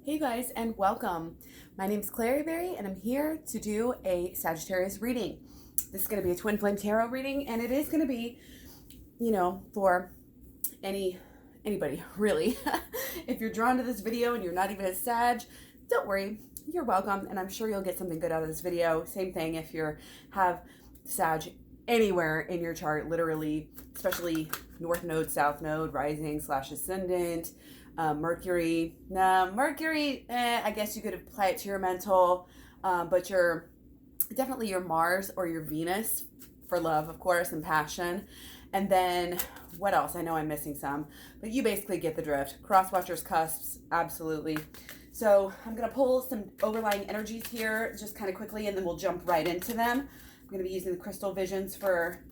Hey guys, and welcome. My name is Klairee Berry, and I'm here to do a Sagittarius reading. This is going to be a twin flame tarot reading, and it is going to be, for anybody really. If you're drawn to this video and you're not even a Sag, don't worry, you're welcome, and I'm sure you'll get something good out of this video. Same thing if you have Sag anywhere in your chart, literally, especially North Node, South Node, rising / ascendant. Mercury, I guess you could apply it to your mental, but definitely your Mars or your Venus for love, of course, and passion. And then what else? I know I'm missing some, but you basically get the drift. Cross watchers, cusps, absolutely. So I'm going to pull some overlying energies here just kind of quickly, and then we'll jump right into them. I'm going to be using the crystal visions for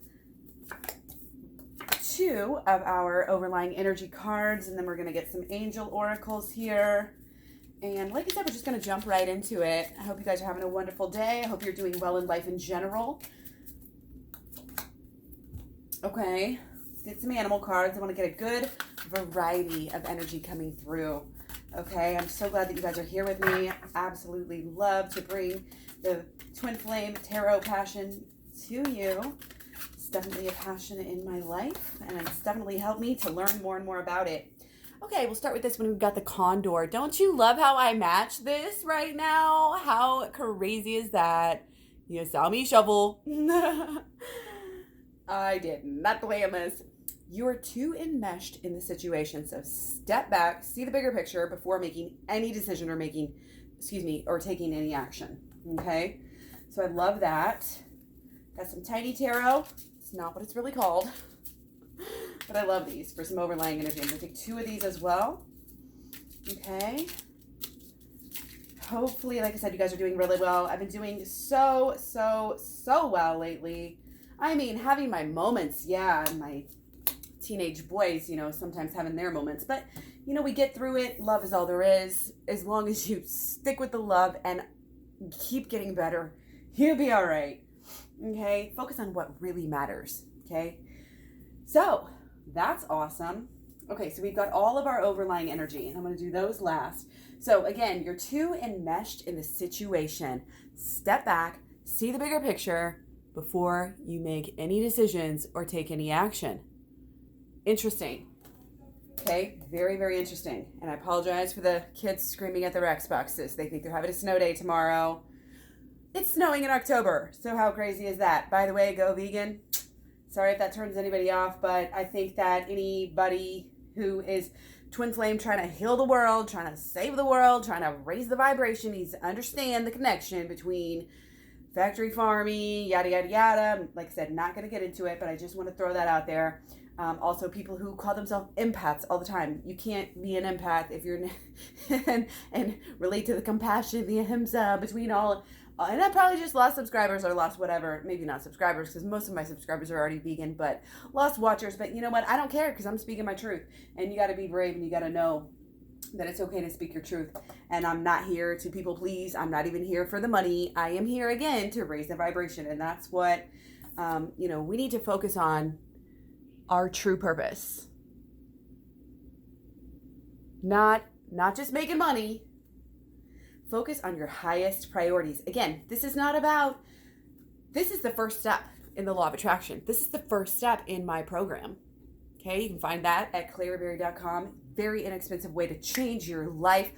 2 of our overlying energy cards, and then we're going to get some angel oracles here. And like I said, we're just going to jump right into it. I hope you guys are having a wonderful day. I hope you're doing well in life in general. Okay, let's get some animal cards. I want to get a good variety of energy coming through. Okay, I'm so glad that you guys are here with me. Absolutely love to bring the Twin Flame Tarot passion to you. It's definitely a passion in my life, and it's definitely helped me to learn more and more about it. Okay, we'll start with this one. We've got the Condor. Don't you love how I match this right now? How crazy is that? You saw me shuffle. I did not plan this. You are too enmeshed in the situation, so step back, see the bigger picture before making any decision or taking any action. Okay, so I love that. Got some tiny tarot. It's not what it's really called, but I love these for some overlying energy. I'm going to take 2 of these as well. Okay. Hopefully, like I said, you guys are doing really well. I've been doing so well lately. I mean, having my moments, yeah, and my teenage boys, sometimes having their moments. But, we get through it. Love is all there is. As long as you stick with the love and keep getting better, you'll be all right. Okay, focus on what really matters. Okay, so that's awesome. Okay, so we've got all of our overlying energy, and I'm going to do those last. So again, you're too enmeshed in the situation. Step back, see the bigger picture before you make any decisions or take any action. Interesting. Okay, very, very interesting. And I apologize for the kids screaming at their Xboxes. They think they're having a snow day tomorrow. It's snowing in October, so how crazy is that? By the way, go vegan. Sorry if that turns anybody off, but I think that anybody who is twin flame trying to heal the world, trying to save the world, trying to raise the vibration needs to understand the connection between factory farming, yada, yada, yada. Like I said, not going to get into it, but I just want to throw that out there. Also, people who call themselves empaths all the time. You can't be an empath if you're and relate to the compassion, the ahimsa between all. And I probably just lost subscribers or lost whatever. Maybe not subscribers, because most of my subscribers are already vegan, but lost watchers. But you know what? I don't care, because I'm speaking my truth. And you got to be brave, and you got to know that it's okay to speak your truth. And I'm not here to people please. I'm not even here for the money. I am here, again, to raise the vibration. And that's what, we need to focus on our true purpose. Not just making money. Focus on your highest priorities. Again, this is the first step in the law of attraction. This is the first step in my program. Okay, you can find that at claireberry.com. Very inexpensive way to change your life.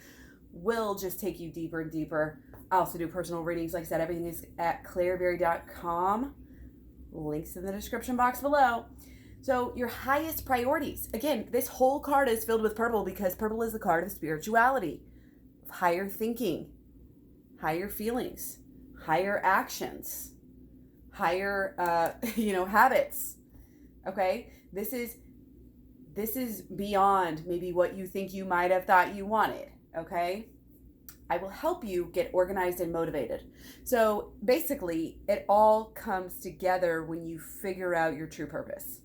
Will just take you deeper and deeper. I also do personal readings. Like I said, everything is at claireberry.com. Links in the description box below. So your highest priorities. Again, this whole card is filled with purple because purple is the card of spirituality. Higher thinking, higher feelings, higher actions, higher, habits. Okay. This is beyond maybe what you think you might have thought you wanted. Okay. I will help you get organized and motivated. So basically it all comes together when you figure out your true purpose.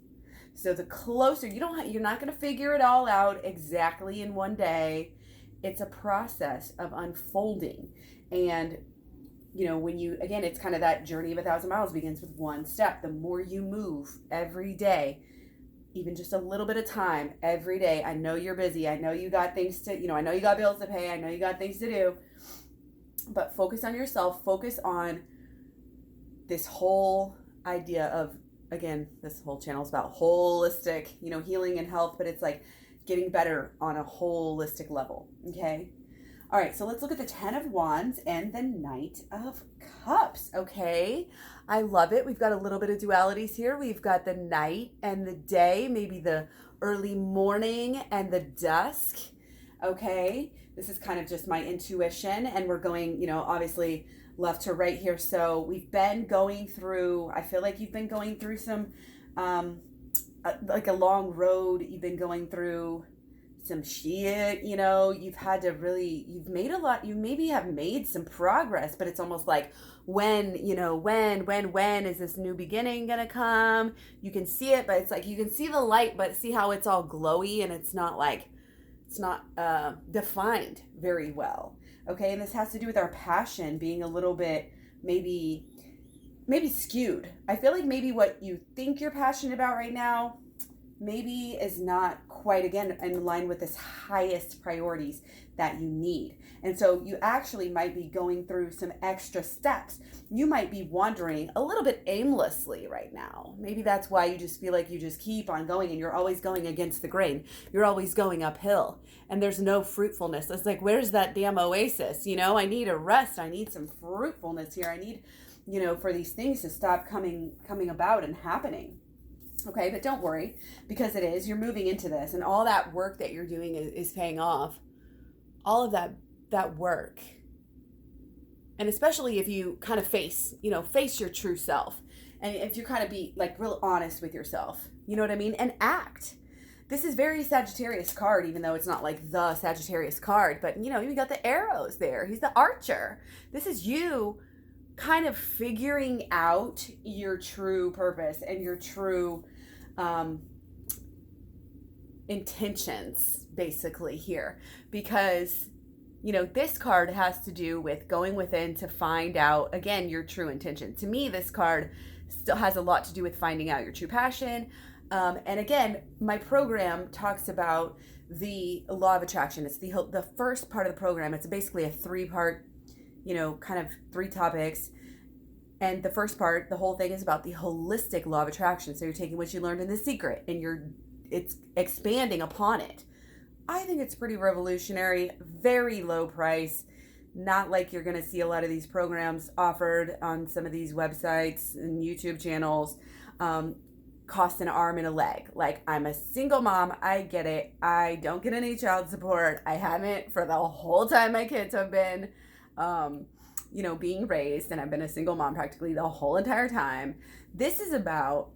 So the closer you're not going to figure it all out exactly in one day. It's a process of unfolding. And, it's kind of that journey of 1,000 miles begins with one step. The more you move every day, even just a little bit of time every day. I know you're busy. I know you got things to, I know you got bills to pay. I know you got things to do, but focus on yourself. Focus on this whole idea of, again, this whole channel is about holistic, healing and health, but it's like getting better on a holistic level. Okay. All right. So let's look at the 10 of Wands and the Knight of Cups. Okay. I love it. We've got a little bit of dualities here. We've got the night and the day, maybe the early morning and the dusk. Okay. This is kind of just my intuition, and we're going, obviously left to right here. So we've been going through, I feel like you've been going through some, like a long road. You've been going through some shit, you've had to really, you've made a lot, you maybe have made some progress, but it's almost like when is this new beginning gonna come? You can see it, but it's like, you can see the light, but see how it's all glowy and it's not defined very well. Okay. And this has to do with our passion being a little bit, maybe skewed. I feel like maybe what you think you're passionate about right now maybe is not quite, again, in line with this highest priorities that you need. And so you actually might be going through some extra steps. You might be wandering a little bit aimlessly right now. Maybe that's why you just feel like you just keep on going and you're always going against the grain. You're always going uphill and there's no fruitfulness. It's like, where's that damn oasis? I need a rest. I need some fruitfulness here. I need, for these things to stop coming about and happening. Okay, but don't worry, because it is. You're moving into this, and all that work that you're doing is paying off. All of that work. And especially if you kind of face your true self. And if you kind of be like real honest with yourself, you know what I mean? And act. This is very Sagittarius card, even though it's not like the Sagittarius card, but you got the arrows there. He's the archer. This is you kind of figuring out your true purpose and your true intentions basically here, because this card has to do with going within to find out, again, your true intention. To me, this card still has a lot to do with finding out your true passion. And again, my program talks about the law of attraction. It's the first part of the program. It's basically a 3-part, kind of 3 topics. And the first part, the whole thing is about the holistic law of attraction. So you're taking what you learned in The Secret and it's expanding upon it. I think it's pretty revolutionary, very low price. Not like you're going to see a lot of these programs offered on some of these websites and YouTube channels. Cost an arm and a leg. Like, I'm a single mom. I get it. I don't get any child support. I haven't for the whole time my kids have been being raised, and I've been a single mom practically the whole entire time. This is about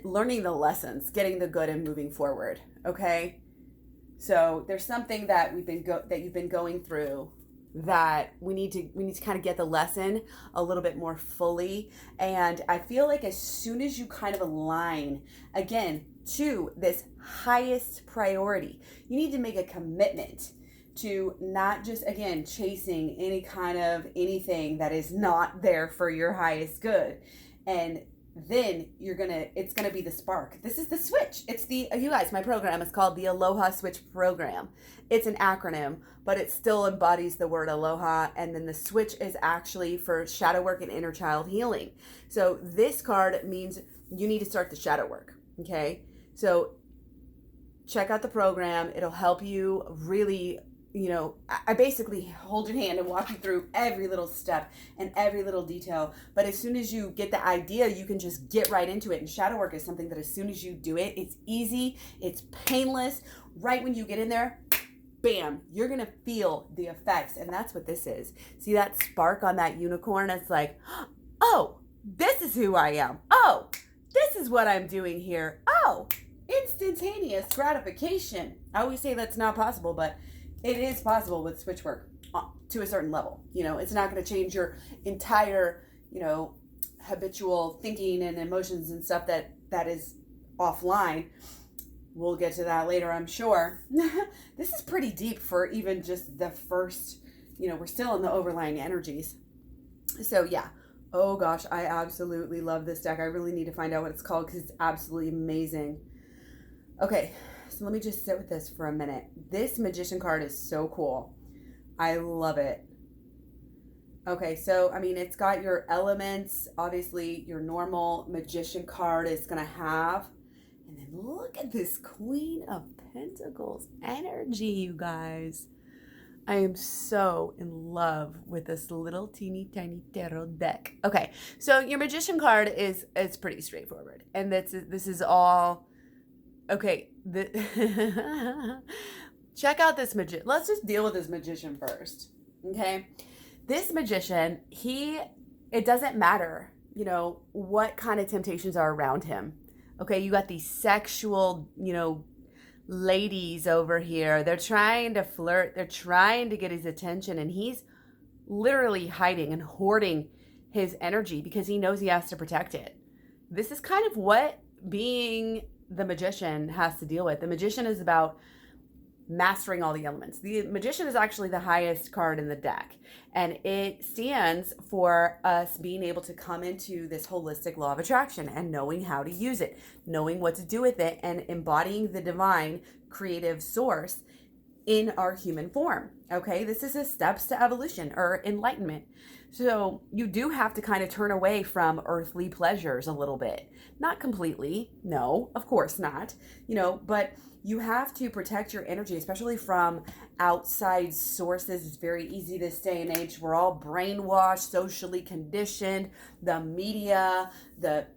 learning the lessons, getting the good and moving forward. Okay. So there's something that you've been going through that we need to kind of get the lesson a little bit more fully. And I feel like as soon as you kind of align again to this highest priority, you need to make a commitment to not just, again, chasing any kind of anything that is not there for your highest good. And then it's gonna be the spark. This is the switch. You guys, my program is called the AHHLoA SWICH Program. It's an acronym, but it still embodies the word aloha. And then the switch is actually for shadow work and inner child healing. So this card means you need to start the shadow work. Okay. So check out the program. It'll help you really, I basically hold your hand and walk you through every little step and every little detail. But as soon as you get the idea, you can just get right into it. And shadow work is something that as soon as you do it, it's easy, it's painless. Right when you get in there, bam, you're going to feel the effects. And that's what this is. See that spark on that unicorn? It's like, oh, this is who I am. Oh, this is what I'm doing here. Oh, instantaneous gratification. I always say that's not possible, but it is possible with switch work to a certain level. It's not going to change your entire, habitual thinking and emotions and stuff that is offline. We'll get to that later, I'm sure. This is pretty deep for even just the first, we're still in the overlying energies. So yeah, Oh gosh, I absolutely love this deck. I really need to find out what it's called because it's absolutely amazing. Okay, so let me just sit with this for a minute. This magician card is so cool. I love it. Okay, so I mean, it's got your elements. Obviously, your normal magician card is going to have. And then look at this Queen of Pentacles energy, you guys. I am so in love with this little teeny tiny tarot deck. Okay, so your magician card it's pretty straightforward. And this is all okay. Check out this magician. Let's just deal with this magician first. Okay? This magician, it doesn't matter, what kind of temptations are around him. Okay, you got these sexual, ladies over here. They're trying to flirt. They're trying to get his attention, and he's literally hiding and hoarding his energy because he knows he has to protect it. This is kind of what being the magician has to deal with. The magician is about mastering all the elements. The magician is actually the highest card in the deck, and it stands for us being able to come into this holistic law of attraction and knowing how to use it, knowing what to do with it, and embodying the divine creative source in our human form. Okay, this is a steps to evolution or enlightenment. So you do have to kind of turn away from earthly pleasures a little bit. Not completely, no, of course not, but you have to protect your energy, especially from outside sources. It's very easy this day and age. We're all brainwashed, socially conditioned. The media, the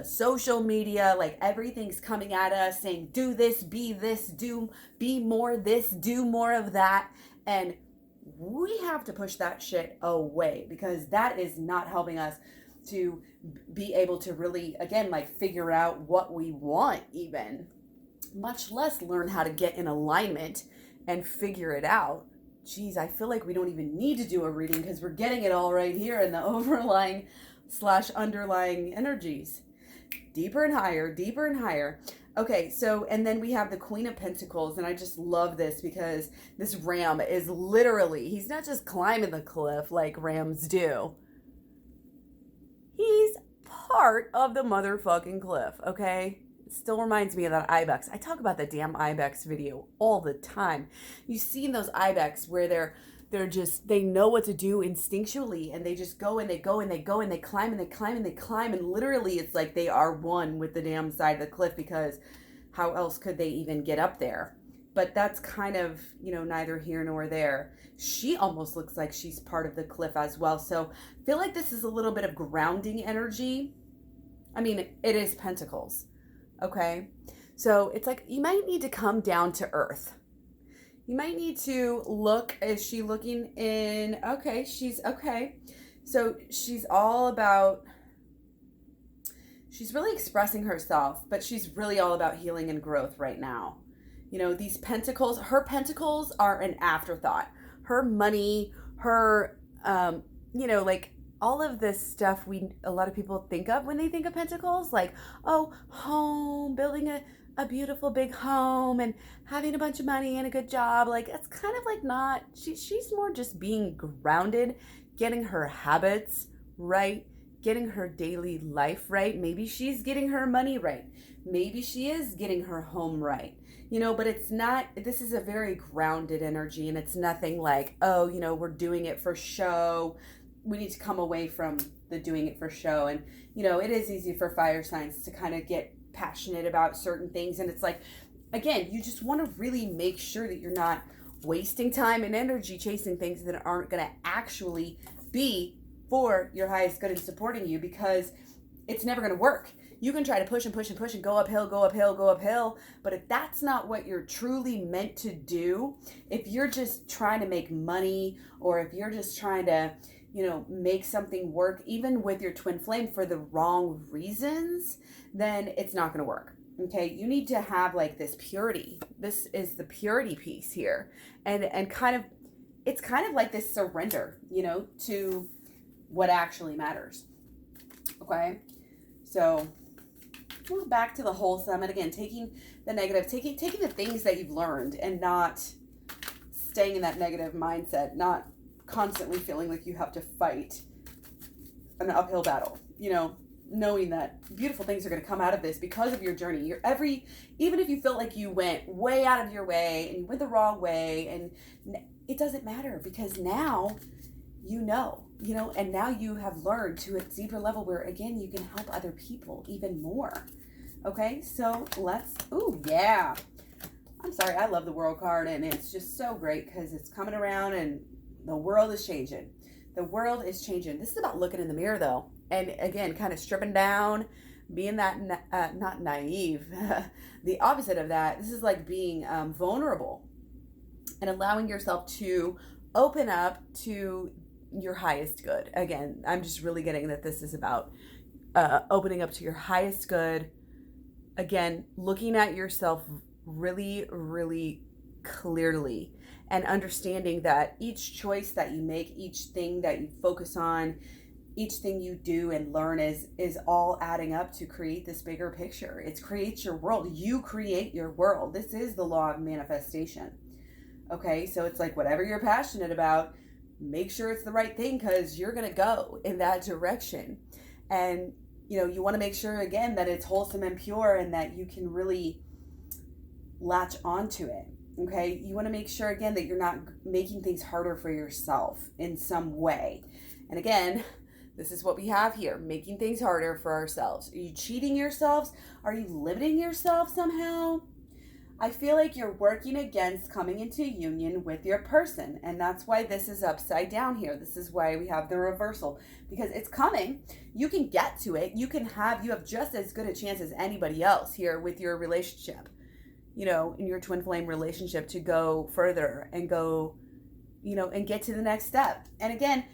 social media, like everything's coming at us saying, do this, be more this, do more of that. And we have to push that shit away because that is not helping us to be able to really, again, like figure out what we want even. Much less learn how to get in alignment and figure it out. Geez, I feel like we don't even need to do a reading because we're getting it all right here in the overlying / underlying energies. Deeper and higher, deeper and higher. Okay, so, and then we have the Queen of Pentacles, and I just love this because this ram is literally, he's not just climbing the cliff like rams do. He's part of the motherfucking cliff, okay? It still reminds me of that ibex. I talk about the damn ibex video all the time. You've seen those ibex where they know what to do instinctually, and they just go and they go and they go and they climb and they climb and they climb, and literally it's like they are one with the damn side of the cliff because how else could they even get up there? But that's kind of, neither here nor there. She almost looks like she's part of the cliff as well. So I feel like this is a little bit of grounding energy. I mean, it is pentacles. Okay, so it's like you might need to come down to earth. You might need to look. Is she looking in? Okay, she's okay. So she's all about, she's really expressing herself, but she's really all about healing and growth right now. These pentacles, her pentacles are an afterthought. Her money, her, like all of this stuff a lot of people think of when they think of pentacles, like, oh, home, building a beautiful big home and having a bunch of money and a good job. Like, it's kind of like not, she's more just being grounded, getting her habits right, getting her daily life right. Maybe she's getting her money right. Maybe she is getting her home right. But it's not, this is a very grounded energy, and it's nothing like, oh, we're doing it for show. We need to come away from the doing it for show. And, it is easy for fire signs to kind of get passionate about certain things. And it's like, again, you just want to really make sure that you're not wasting time and energy chasing things that aren't going to actually be for your highest good and supporting you, because it's never going to work. You can try to push and push and push and go uphill, go uphill, go uphill. But if that's not what you're truly meant to do, if you're just trying to make money, or if you're just trying to, make something work, even with your twin flame for the wrong reasons, then it's not going to work. Okay. You need to have like this purity. This is the purity piece here. And it's kind of like this surrender, to what actually matters. Okay. So we're back to the wholesome. And again, taking the negative, taking the things that you've learned and not staying in that negative mindset, not constantly feeling like you have to fight an uphill battle, knowing that beautiful things are going to come out of this because of your journey. Even if you felt like you went way out of your way and you went the wrong way, and it doesn't matter, because now and now you have learned to a deeper level where, again, you can help other people even more. Okay, so I'm sorry, I love the world card, and it's just so great because it's coming around and the world is changing. The world is changing. This is about looking in the mirror, though. And again, kind of stripping down, being that, not naive, the opposite of that. This is like being vulnerable and allowing yourself to open up to your highest good. Again, I'm just really getting that this is about opening up to your highest good. Again, looking at yourself really, really clearly and understanding that each choice that you make, each thing that you focus on, each thing you do and learn is all adding up to create this bigger picture. It creates your world. You create your world. This is the law of manifestation. Okay, so it's like whatever you're passionate about, make sure it's the right thing, because you're going to go in that direction. And, you want to make sure, again, that it's wholesome and pure and that you can really latch onto it. Okay, you want to make sure, again, that you're not making things harder for yourself in some way. And again, this is what we have here, making things harder for ourselves. Are you cheating yourselves? Are you limiting yourself somehow? I feel like you're working against coming into union with your person. And that's why this is upside down here. This is why we have the reversal, because it's coming. You can get to it. You have just as good a chance as anybody else here with your relationship, in your twin flame relationship, to go further and go, and get to the next step. And again,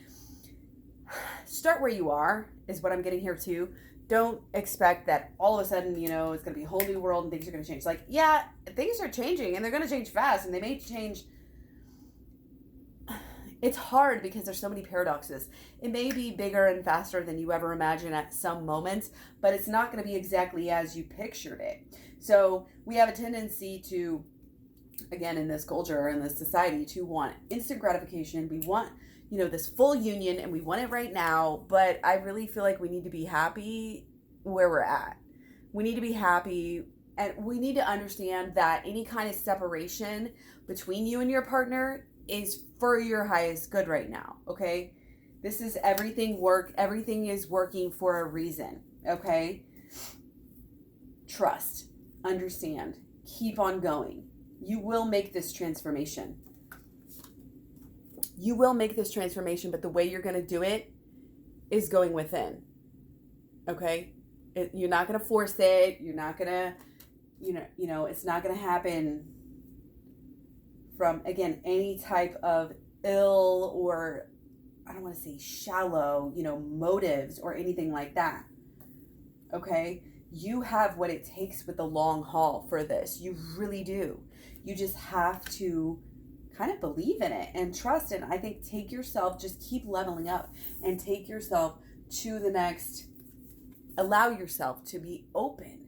start where you are is what I'm getting here too. Don't expect that all of a sudden, it's going to be a whole new world and things are going to change. Like, yeah, things are changing and they're going to change fast, and they may change. It's hard because there's so many paradoxes. It may be bigger and faster than you ever imagined at some moments, but it's not going to be exactly as you pictured it. So we have a tendency to, again, in this culture, in this society, to want instant gratification. We want this full union, and we want it right now. But I really feel like we need to be happy where we're at. We need to be happy, and we need to understand that any kind of separation between you and your partner is for your highest good right now. Okay, this is everything is working for a reason. Okay, trust, understand, keep on going. You will make this transformation. You will make this transformation, but the way you're going to do it is going within. Okay? You're not going to force it. You're not going to, it's not going to happen from, again, any type of ill or, I don't want to say shallow, motives or anything like that. Okay? You have what it takes with the long haul for this. You really do. You just have to kind of believe in it and trust. And I think just keep leveling up and take yourself to the next, allow yourself to be open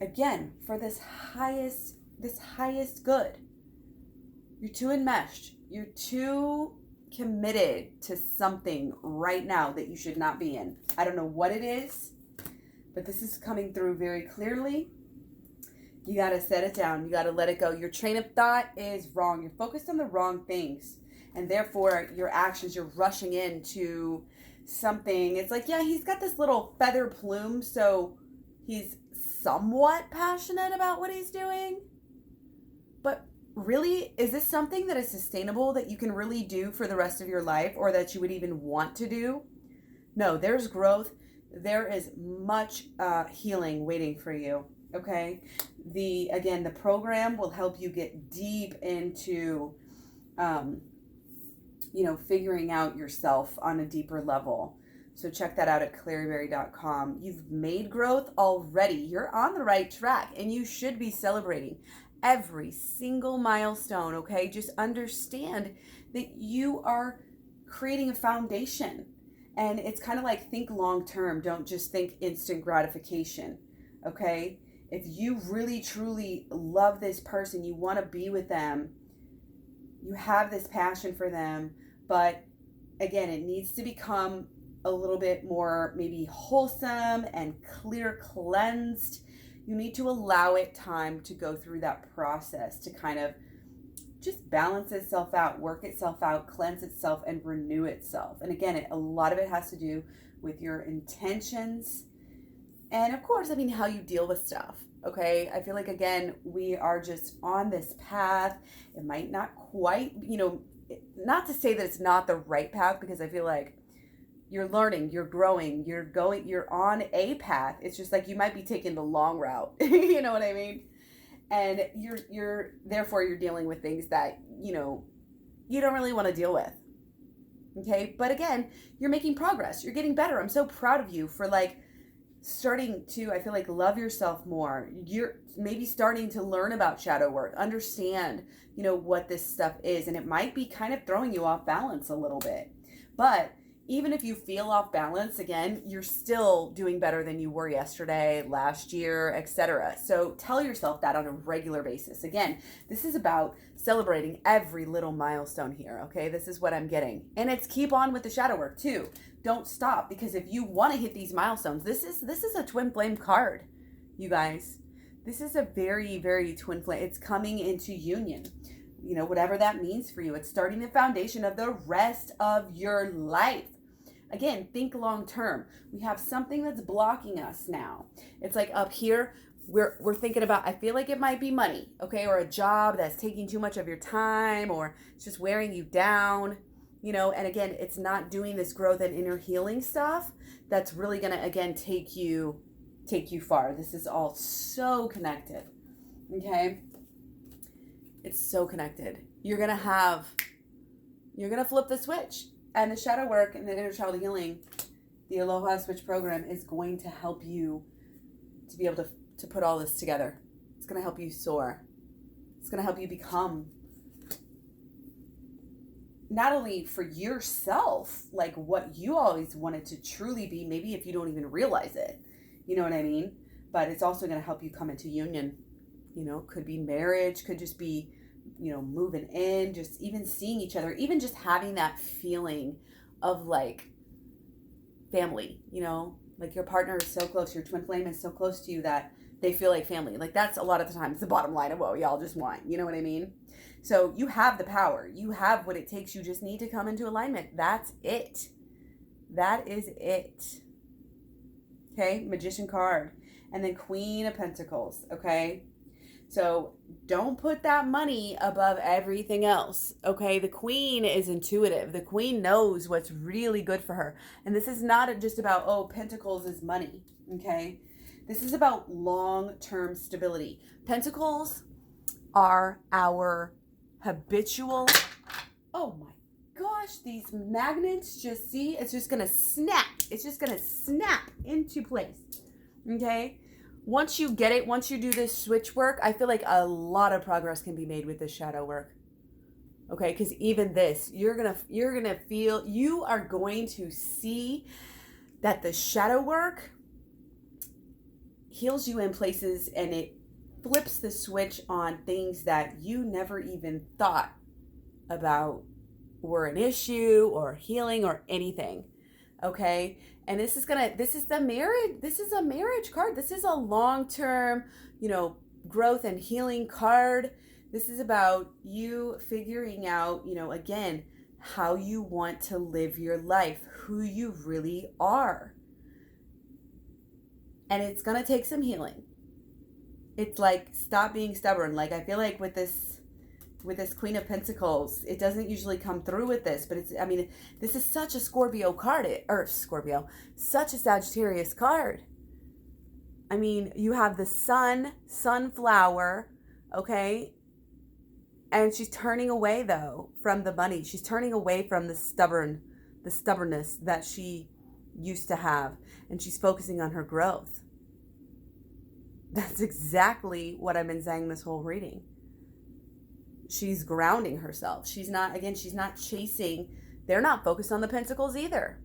again for this highest good. You're too enmeshed. You're too committed to something right now that you should not be in. I don't know what it is, but this is coming through very clearly. You got to set it down. You got to let it go. Your train of thought is wrong. You're focused on the wrong things. And therefore, your actions, you're rushing into something. It's like, yeah, he's got this little feather plume, so he's somewhat passionate about what he's doing. But really, is this something that is sustainable, that you can really do for the rest of your life, or that you would even want to do? No, there's growth. There is much healing waiting for you. Okay, the program will help you get deep into, figuring out yourself on a deeper level. So check that out at klaireeberry.com. You've made growth already. You're on the right track, and you should be celebrating every single milestone. Okay, just understand that you are creating a foundation, and it's kind of like, think long term. Don't just think instant gratification. Okay. If you really, truly love this person, you want to be with them, you have this passion for them, but again, it needs to become a little bit more maybe wholesome and clear, cleansed, you need to allow it time to go through that process to kind of just balance itself out, work itself out, cleanse itself, and renew itself. And again, a lot of it has to do with your intentions. And of course, I mean, how you deal with stuff. Okay. I feel like, again, we are just on this path. It might not quite, not to say that it's not the right path, because I feel like you're learning, you're growing, you're on a path. It's just like you might be taking the long route. You know what I mean? And therefore you're dealing with things that, you don't really want to deal with. Okay. But again, you're making progress. You're getting better. I'm so proud of you for starting to, I feel like, love yourself more. You're maybe starting to learn about shadow work, understand, what this stuff is. And it might be kind of throwing you off balance a little bit. But even if you feel off balance, again, you're still doing better than you were yesterday, last year, etc. So tell yourself that on a regular basis. Again, this is about celebrating every little milestone here, okay? This is what I'm getting. And it's keep on with the shadow work too. Don't stop, because if you want to hit these milestones, this is a twin flame card, you guys. This is a very, very twin flame. It's coming into union. Whatever that means for you. It's starting the foundation of the rest of your life. Again, think long term. We have something that's blocking us now. It's like up here, we're thinking about, I feel like it might be money, okay, or a job that's taking too much of your time, or it's just wearing you down, and again, it's not doing this growth and inner healing stuff that's really going to, again, take you far. This is all so connected, okay? It's so connected. You're going to flip the switch. And the shadow work and the inner child healing, the AHHLoA SWICH Program, is going to help you to be able to put all this together. It's going to help you soar. It's going to help you become, not only for yourself, like what you always wanted to truly be, maybe if you don't even realize it, you know what I mean? But it's also going to help you come into union. Could be marriage, could just be, moving in, just even seeing each other, even just having that feeling of family, like your partner is so close, your twin flame is so close to you that they feel like family. Like that's a lot of the times the bottom line of what we all just want, you know what I mean? So you have the power, you have what it takes. You just need to come into alignment. That's it. That is it. Okay. Magician card. And then Queen of Pentacles. Okay. So don't put that money above everything else, okay? The Queen is intuitive. The Queen knows what's really good for her. And this is not just about, Pentacles is money, okay? This is about long-term stability. Pentacles are our habitual, oh my gosh, these magnets, just see, it's just going to snap. It's just going to snap into place, okay? Once you get it, once you do this switch work, I feel like a lot of progress can be made with this shadow work. Okay, because even this, you're gonna feel, you are going to see that the shadow work heals you in places, and it flips the switch on things that you never even thought about were an issue or healing or anything. Okay. And this is a marriage card. This is a long-term, growth and healing card. This is about you figuring out, again, how you want to live your life, who you really are. And it's going to take some healing. It's like, stop being stubborn. Like, I feel like with this Queen of Pentacles, it doesn't usually come through with this, but this is such a Scorpio card, such a Sagittarius card. You have the sunflower, okay? And she's turning away though from the money. She's turning away from the stubbornness that she used to have, and she's focusing on her growth. That's exactly what I've been saying this whole reading. She's grounding herself. She's not chasing. They're not focused on the pentacles either.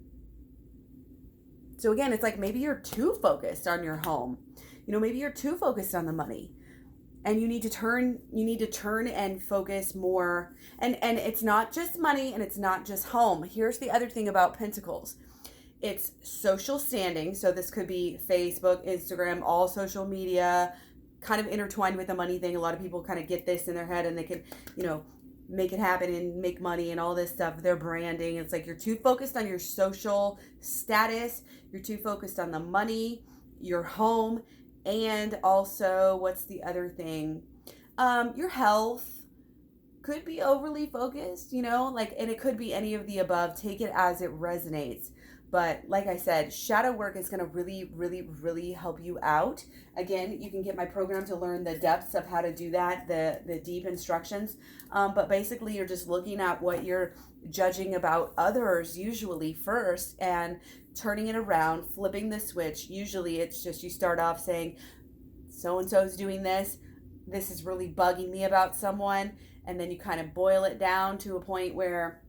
So again, it's like maybe you're too focused on your home. Maybe you're too focused on the money. And you need to turn and focus more. And it's not just money, and it's not just home. Here's the other thing about pentacles. It's social standing. So this could be Facebook, Instagram, all social media, kind of intertwined with the money thing. A lot of people kind of get this in their head and they can, make it happen and make money and all this stuff. Their branding. It's like you're too focused on your social status. You're too focused on the money, your home, and also, what's the other thing? Your health could be overly focused, and it could be any of the above. Take it as it resonates. But like I said, shadow work is going to really, really, really help you out. Again, you can get my program to learn the depths of how to do that, the deep instructions. But basically, you're just looking at what you're judging about others usually first and turning it around, flipping the switch. Usually it's just you start off saying, so-and-so's doing this. This is really bugging me about someone. And then you kind of boil it down to a point where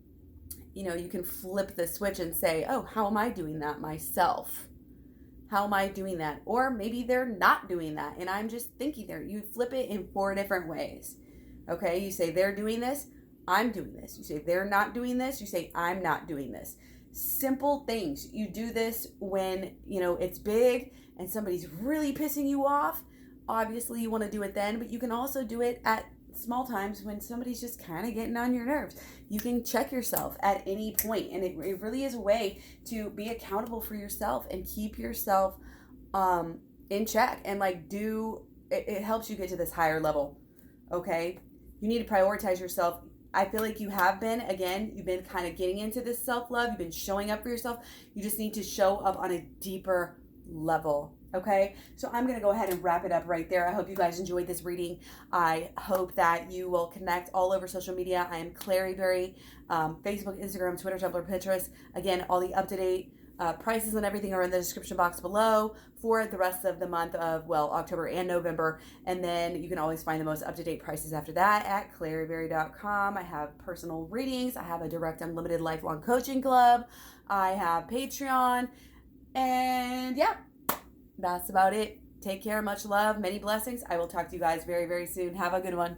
you can flip the switch and say, oh, how am I doing that myself? How am I doing that? Or maybe they're not doing that and I'm just thinking there. You flip it in 4 different ways. Okay, you say they're doing this, I'm doing this. You say they're not doing this, you say I'm not doing this. Simple things. You do this when, it's big and somebody's really pissing you off. Obviously, you want to do it then, but you can also do it at small times when somebody's just kind of getting on your nerves. You can check yourself at any point, and it really is a way to be accountable for yourself and keep yourself in check, and it helps you get to this higher level. Okay, you need to prioritize yourself. I feel like you have been. Again, you've been kind of getting into this self-love. You've been showing up for yourself. You just need to show up on a deeper level. Okay, so I'm going to go ahead and wrap it up right there. I hope you guys enjoyed this reading. I hope that you will connect all over social media. I am Klairee Berry, Facebook, Instagram, Twitter, Tumblr, Pinterest. Again, all the up-to-date prices and everything are in the description box below for the rest of the month of, October and November. And then you can always find the most up-to-date prices after that at klaireeberry.com. I have personal readings. I have a direct unlimited lifelong coaching club. I have Patreon. And yeah, that's about it. Take care. Much love. Many blessings. I will talk to you guys very, very soon. Have a good one.